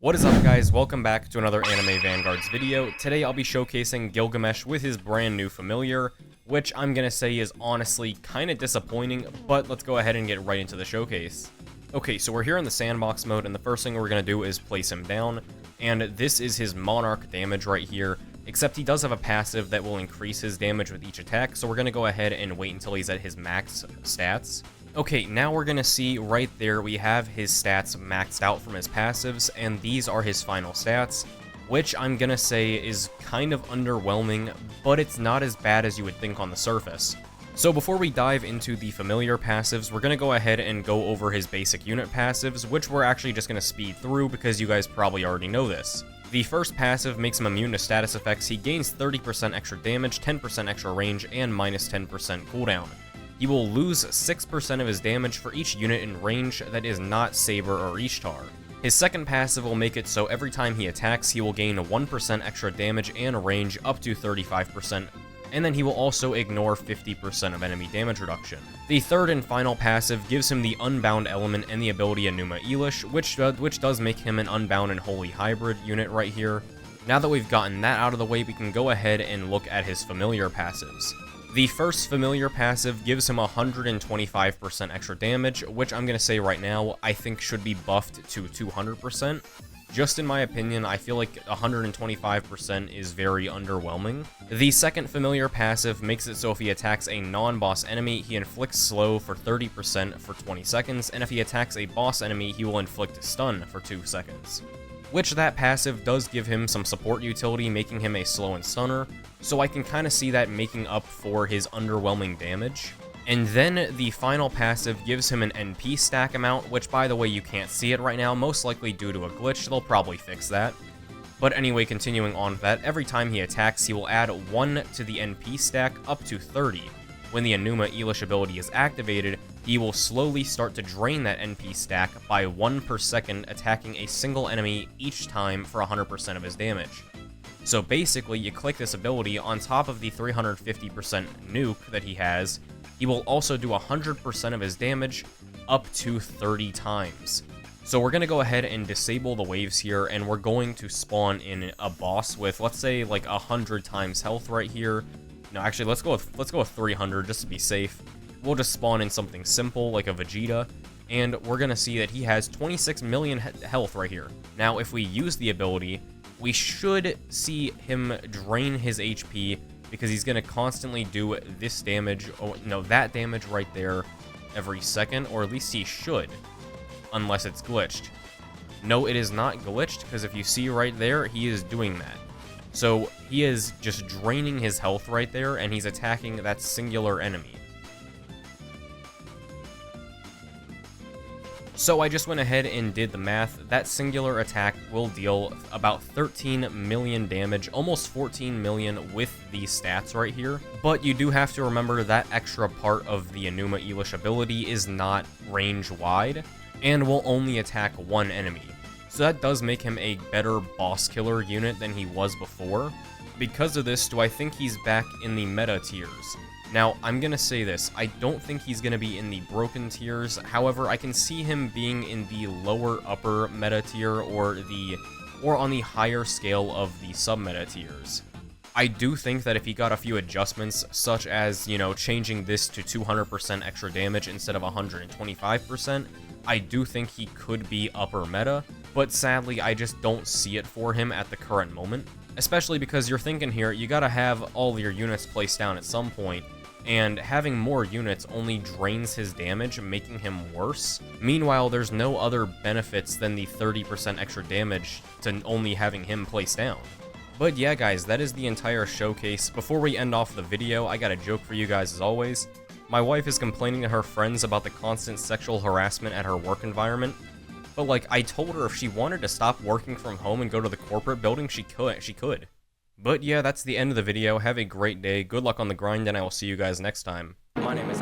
What is up, guys? Welcome back to another Anime Vanguards video. Today I'll be showcasing Gilgamesh with his brand new familiar, which I'm gonna say is honestly kinda disappointing, but let's go ahead and get right into the showcase. Okay, so we're here in the sandbox mode, and the first thing we're gonna do is place him down, and this is his Monarch damage right here, except he does have a passive that will increase his damage with each attack, so we're gonna go ahead and wait until he's at his max stats. Okay, now we're gonna see right there we have his stats maxed out from his passives, and these are his final stats, which I'm gonna say is kind of underwhelming, but it's not as bad as you would think on the surface. So before we dive into the familiar passives, we're gonna go ahead and go over his basic unit passives, which we're actually just gonna speed through because you guys probably already know this. The first passive makes him immune to status effects. He gains 30% extra damage, 10% extra range, and minus 10% cooldown. He will lose 6% of his damage for each unit in range that is not Saber or Ishtar. His second passive will make it so every time he attacks, he will gain 1% extra damage and range up to 35%, and then he will also ignore 50% of enemy damage reduction. The third and final passive gives him the Unbound element and the ability Enuma Elish, which does make him an Unbound and Holy hybrid unit right here. Now that we've gotten that out of the way, we can go ahead and look at his familiar passives. The first familiar passive gives him 125% extra damage, which I'm going to say right now, I think should be buffed to 200%. Just in my opinion, I feel like 125% is very underwhelming. The second familiar passive makes it so if he attacks a non-boss enemy, he inflicts slow for 30% for 20 seconds, and if he attacks a boss enemy, he will inflict stun for 2 seconds. Which that passive does give him some support utility, making him a slow and stunner, so I can kind of see that making up for his underwhelming damage. And then the final passive gives him an NP stack amount, which by the way you can't see it right now, most likely due to a glitch. They'll probably fix that. But anyway, continuing on with that, every time he attacks, he will add 1 to the NP stack up to 30. When the Enuma Elish ability is activated, he will slowly start to drain that NP stack by 1 per second, attacking a single enemy each time for 100% of his damage. So basically, you click this ability on top of the 350% nuke that he has, he will also do 100% of his damage up to 30 times. So we're going to go ahead and disable the waves here, and we're going to spawn in a boss with, let's say, like 100 times health right here. No, actually, let's go with 300 just to be safe. We'll just spawn in something simple like a Vegeta, and we're going to see that he has 26 million health right here. Now, if we use the ability, we should see him drain his HP because he's going to constantly do this damage, that damage right there every second, or at least he should, unless it's glitched. No, it is not glitched, because if you see right there, he is doing that. So he is just draining his health right there, and he's attacking that singular enemy. So I just went ahead and did the math. That singular attack will deal about 13 million damage, almost 14 million with these stats right here. But you do have to remember that extra part of the Enuma Elish ability is not range wide, and will only attack one enemy. So that does make him a better boss killer unit than he was before. Because of this, do I think he's back in the meta tiers? Now, I'm gonna say this, I don't think he's gonna be in the broken tiers. However, I can see him being in the lower upper meta tier or on the higher scale of the sub-meta tiers. I do think that if he got a few adjustments, such as, changing this to 200% extra damage instead of 125%, I do think he could be upper meta, but sadly, I just don't see it for him at the current moment. Especially because you're thinking here, you gotta have all your units placed down at some point, and having more units only drains his damage, making him worse. Meanwhile, there's no other benefits than the 30% extra damage to only having him placed down. But yeah, guys, that is the entire showcase. Before we end off the video, I got a joke for you guys as always. My wife is complaining to her friends about the constant sexual harassment at her work environment. But I told her if she wanted to stop working from home and go to the corporate building, she could. But yeah, that's the end of the video. Have a great day, good luck on the grind, and I will see you guys next time. My name is